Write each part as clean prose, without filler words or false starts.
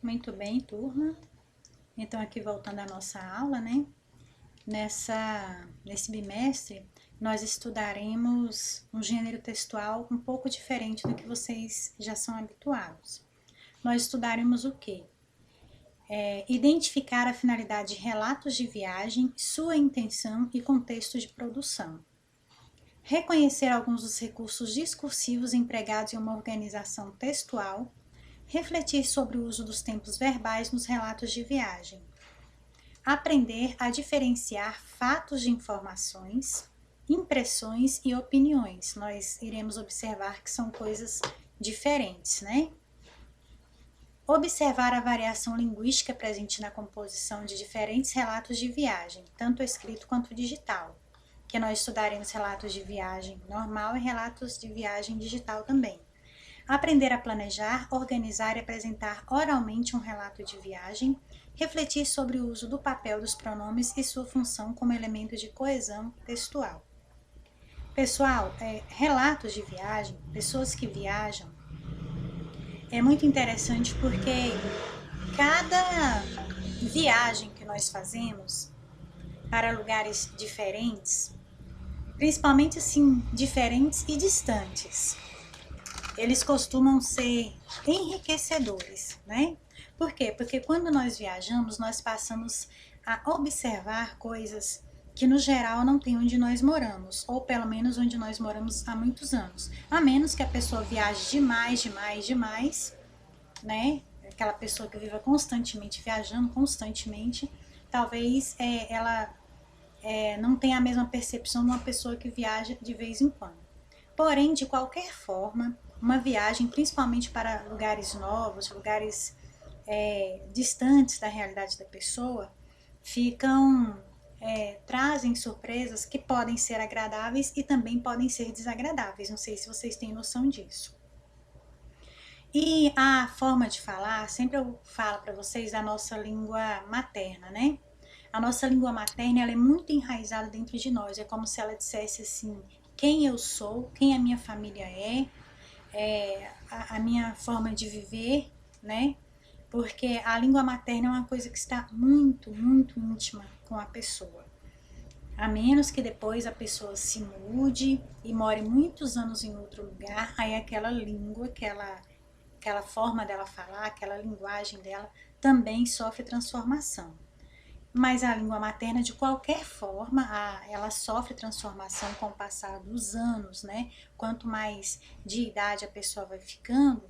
Muito bem, turma. Então, aqui voltando à nossa aula, né? Nesse bimestre, nós estudaremos um gênero textual um pouco diferente do que vocês já são habituados. Nós estudaremos o quê? Identificar a finalidade de relatos de viagem, sua intenção e contexto de produção. Reconhecer alguns dos recursos discursivos empregados em uma organização textual. Refletir sobre o uso dos tempos verbais nos relatos de viagem. Aprender a diferenciar fatos de informações, impressões e opiniões. Nós iremos observar que são coisas diferentes, né? Observar a variação linguística presente na composição de diferentes relatos de viagem, tanto escrito quanto digital, que nós estudaremos relatos de viagem normal e relatos de viagem digital também. Aprender a planejar, organizar e apresentar oralmente um relato de viagem, refletir sobre o uso do papel dos pronomes e sua função como elemento de coesão textual. Pessoal, relatos de viagem, pessoas que viajam, é muito interessante porque cada viagem que nós fazemos para lugares diferentes, principalmente assim, diferentes e distantes, eles costumam ser enriquecedores, né? Por quê? Porque quando nós viajamos, nós passamos a observar coisas que no geral não tem onde nós moramos, ou pelo menos onde nós moramos há muitos anos. A menos que a pessoa viaje demais, né? Aquela pessoa que viva constantemente viajando, constantemente, talvez ela não tenha a mesma percepção de uma pessoa que viaja de vez em quando. Porém, de qualquer forma, uma viagem, principalmente para lugares novos, lugares distantes da realidade da pessoa, trazem surpresas que podem ser agradáveis e também podem ser desagradáveis. Não sei se vocês têm noção disso. E a forma de falar, sempre eu falo para vocês da nossa língua materna, né? A nossa língua materna, ela é muito enraizada dentro de nós. É como se ela dissesse assim, quem eu sou, quem a minha família a minha forma de viver, né? Porque a língua materna é uma coisa que está muito íntima com a pessoa. A menos que depois a pessoa se mude e more muitos anos em outro lugar, aí aquela língua, aquela forma dela falar, aquela linguagem dela também sofre transformação. Mas a língua materna, de qualquer forma, ela sofre transformação com o passar dos anos, né? Quanto mais de idade a pessoa vai ficando,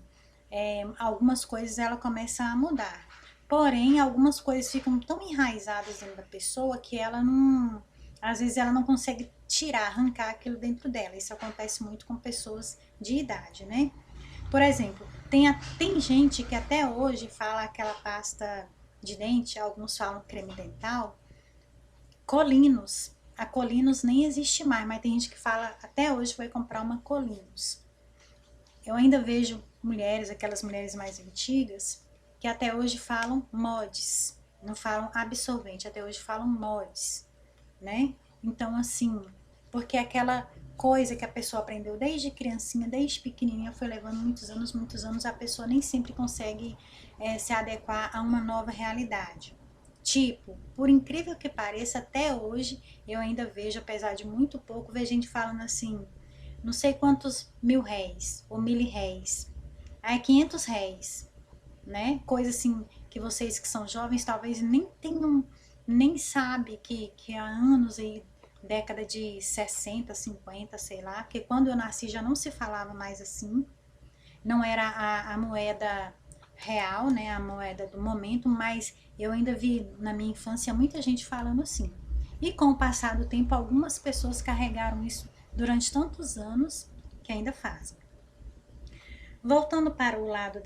algumas coisas ela começa a mudar. Porém, algumas coisas ficam tão enraizadas dentro da pessoa que ela não, às vezes ela não consegue tirar, arrancar aquilo dentro dela. Isso acontece muito com pessoas de idade, né? Por exemplo, tem gente que até hoje fala aquela pasta de dente, alguns falam creme dental, Colinos. A Colinos nem existe mais, mas tem gente que fala, até hoje foi comprar uma Colinos. Eu ainda vejo mulheres, aquelas mulheres mais antigas, que até hoje falam mods, não falam absorvente, até hoje falam mods, né? Então, assim, porque aquela coisa que a pessoa aprendeu desde criancinha, desde pequenininha, foi levando muitos anos, a pessoa nem sempre consegue se adequar a uma nova realidade. Tipo, por incrível que pareça, até hoje eu ainda vejo, apesar de muito pouco, vejo gente falando assim, não sei quantos mil réis, ou réis, aí 500 réis, né? Coisa assim que vocês que são jovens talvez nem tenham, nem sabe que há anos aí, década de 60, 50, sei lá, porque quando eu nasci já não se falava mais assim, não era a moeda real, né, a moeda do momento, mas eu ainda vi na minha infância muita gente falando assim. E com o passar do tempo, algumas pessoas carregaram isso durante tantos anos que ainda fazem. Voltando para o lado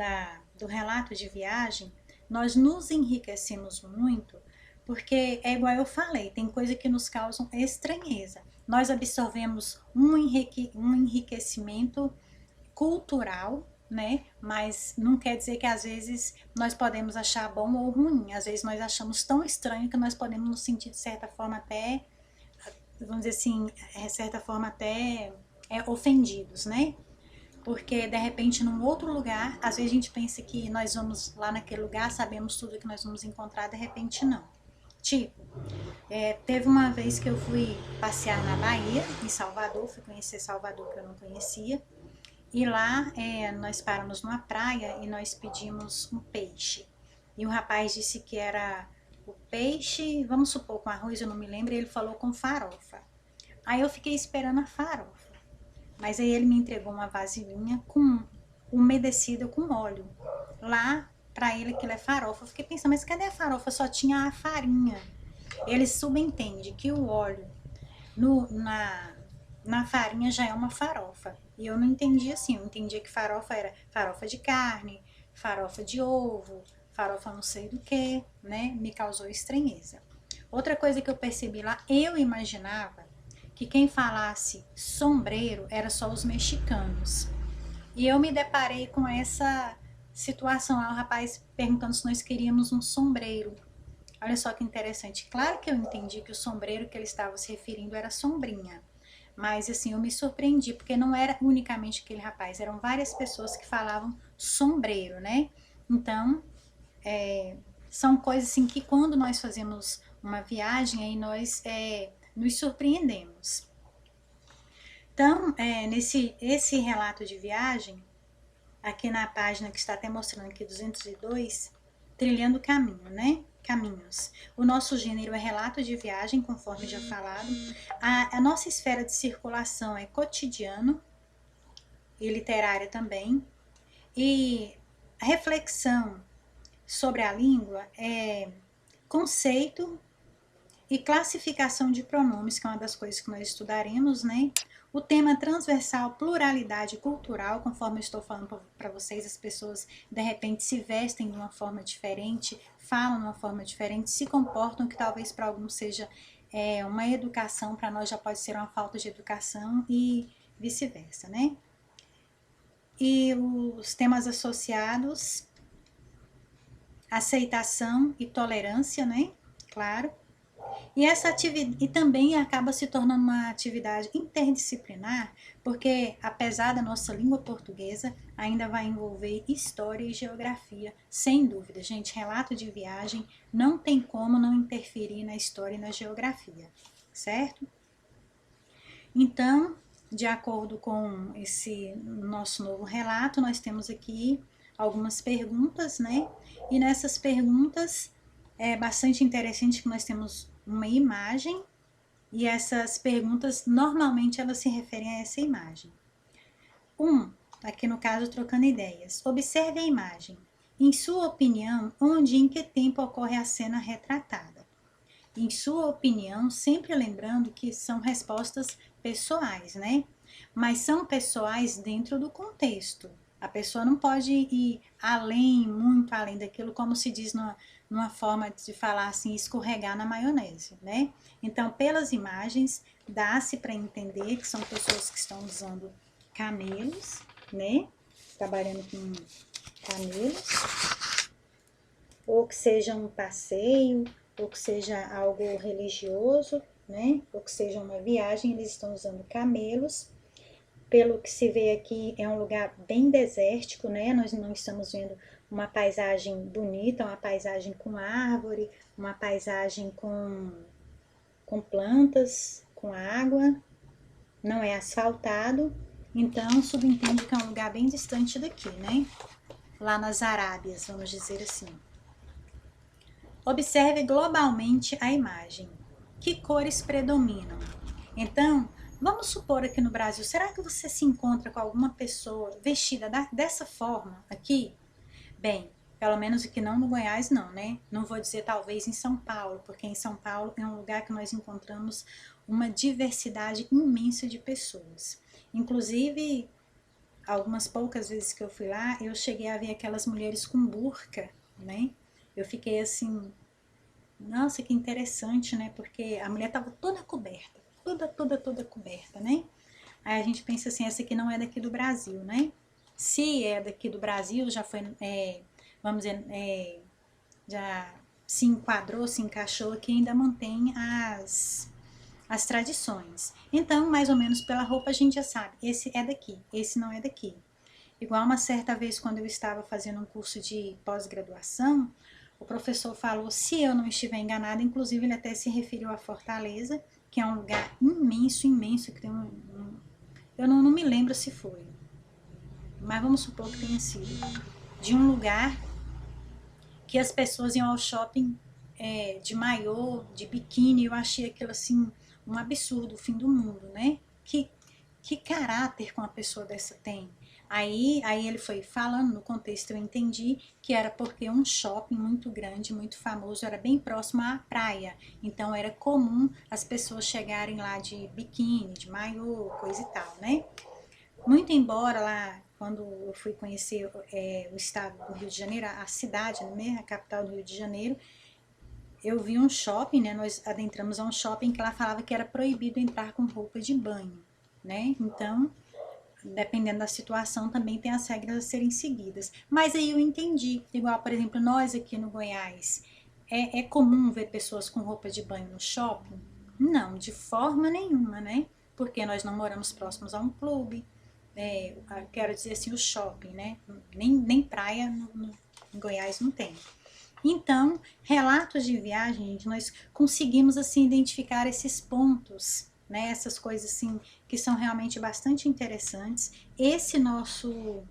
do relato de viagem, nós nos enriquecemos muito porque é igual eu falei, tem coisa que nos causam estranheza. Nós absorvemos um enriquecimento cultural, né? Mas não quer dizer que às vezes nós podemos achar bom ou ruim. Às vezes nós achamos tão estranho que nós podemos nos sentir de certa forma até, vamos dizer assim, de certa forma até ofendidos, né? porque de repente num outro lugar, às vezes a gente pensa que nós vamos lá naquele lugar, sabemos tudo que nós vamos encontrar, de repente não. Tipo, teve uma vez que eu fui passear na Bahia, em Salvador, fui conhecer Salvador que eu não conhecia, e lá nós paramos numa praia e nós pedimos um peixe. E o rapaz disse que era o peixe, vamos supor, com arroz, eu não me lembro, e ele falou com farofa. Aí eu fiquei esperando a farofa. Mas aí ele me entregou uma vasilhinha com umedecida com óleo. Lá, pra ele, aquilo é farofa. Eu fiquei pensando, mas cadê a farofa? Só tinha a farinha. Ele subentende que o óleo na farinha já é uma farofa. E eu não entendi assim, eu entendia que farofa era farofa de carne, farofa de ovo, farofa não sei do que, né? Me causou estranheza. Outra coisa que eu percebi lá, eu imaginava que quem falasse sombreiro era só os mexicanos. E eu me deparei com essa situação lá, o rapaz perguntando se nós queríamos um sombreiro. Olha só que interessante. Claro que eu entendi que o sombreiro que ele estava se referindo era sombrinha. Mas assim, eu me surpreendi, porque não era unicamente aquele rapaz, eram várias pessoas que falavam sombreiro, né? Então, são coisas assim que quando nós fazemos uma viagem, aí nós nos surpreendemos. Então, esse relato de viagem, aqui na página que está até mostrando aqui 202, trilhando caminho, né? Caminhos. O nosso gênero é relato de viagem, conforme já falado. A nossa esfera de circulação é cotidiano e literária também. E a reflexão sobre a língua é conceito e classificação de pronomes, que é uma das coisas que nós estudaremos, né? O tema transversal, pluralidade cultural, conforme eu estou falando para vocês, as pessoas de repente se vestem de uma forma diferente, falam de uma forma diferente, se comportam, que talvez para alguns seja uma educação, para nós já pode ser uma falta de educação e vice-versa, né? E os temas associados, aceitação e tolerância, né? Claro. E essa atividade e também acaba se tornando uma atividade interdisciplinar, porque apesar da nossa língua portuguesa, ainda vai envolver história e geografia, sem dúvida. Gente, relato de viagem não tem como não interferir na história e na geografia, certo? Então, de acordo com esse nosso novo relato, nós temos aqui algumas perguntas, né? E nessas perguntas é bastante interessante que nós temos uma imagem e essas perguntas normalmente elas se referem a essa imagem. Aqui no caso trocando ideias. Observe a imagem. Em sua opinião, onde e em que tempo ocorre a cena retratada? Em sua opinião, sempre lembrando que são respostas pessoais, né? Mas são pessoais dentro do contexto. A pessoa não pode ir além, muito além daquilo, como se diz numa forma de falar assim, escorregar na maionese, né? Então, pelas imagens, dá-se para entender que são pessoas que estão usando camelos, né? Trabalhando com camelos, ou que seja um passeio, ou que seja algo religioso, né? Ou que seja uma viagem, eles estão usando camelos. Pelo que se vê aqui, é um lugar bem desértico, né? Nós não estamos vendo uma paisagem bonita, uma paisagem com árvore, uma paisagem com plantas, com água. Não é asfaltado, então subentende que é um lugar bem distante daqui, né? Lá nas Arábias, vamos dizer assim. Observe globalmente a imagem. Que cores predominam? Então, vamos supor aqui no Brasil, será que você se encontra com alguma pessoa vestida dessa forma aqui? Bem, pelo menos aqui não no Goiás não, né? Não vou dizer talvez em São Paulo, porque em São Paulo é um lugar que nós encontramos uma diversidade imensa de pessoas. Inclusive, algumas poucas vezes que eu fui lá, eu cheguei a ver aquelas mulheres com burca, né? Eu fiquei assim, nossa, que interessante, né? Porque a mulher estava toda coberta, toda coberta, né? Aí a gente pensa assim, essa aqui não é daqui do Brasil, né? Se é daqui do Brasil, já foi, vamos dizer, já se enquadrou, se encaixou aqui, ainda mantém as tradições. Então, mais ou menos pela roupa a gente já sabe, esse é daqui, esse não é daqui. Igual uma certa vez, quando eu estava fazendo um curso de pós-graduação, o professor falou, se eu não estiver enganada, inclusive ele até se referiu a Fortaleza, que é um lugar imenso, imenso, que tem eu não me lembro se foi, mas vamos supor que tenha sido, de um lugar que as pessoas iam ao shopping de maiô, de biquíni. Eu achei aquilo assim um absurdo, o fim do mundo, né? Que caráter que uma pessoa dessa tem? Aí ele foi falando, no contexto eu entendi que era porque um shopping muito grande, muito famoso, era bem próximo à praia. Então era comum as pessoas chegarem lá de biquíni, de maiô, coisa e tal, né? Muito embora lá, quando eu fui conhecer o estado do Rio de Janeiro, a cidade, né, a capital do Rio de Janeiro, eu vi um shopping, né, nós adentramos a um shopping que lá falava que era proibido entrar com roupa de banho, né? Então, dependendo da situação, também tem as regras a serem seguidas. Mas aí eu entendi, igual, por exemplo, nós aqui no Goiás, é comum ver pessoas com roupa de banho no shopping? Não, de forma nenhuma, né? Porque nós não moramos próximos a um clube, quero dizer assim, o shopping, né? Nem praia em Goiás não tem. Então, relatos de viagem, nós conseguimos assim identificar esses pontos, né? Essas coisas assim que são realmente bastante interessantes. Esse nosso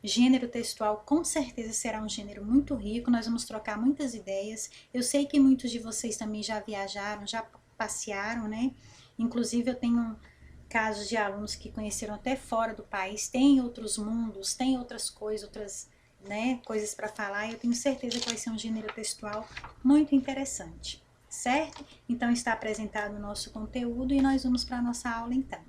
gênero textual com certeza será um gênero muito rico, nós vamos trocar muitas ideias. Eu sei que muitos de vocês também já viajaram, já passearam, né? Inclusive eu tenho casos de alunos que conheceram até fora do país, tem outros mundos, tem outras coisas, outras, né, coisas para falar, e eu tenho certeza que vai ser um gênero textual muito interessante, certo? Então está apresentado o nosso conteúdo e nós vamos para a nossa aula então.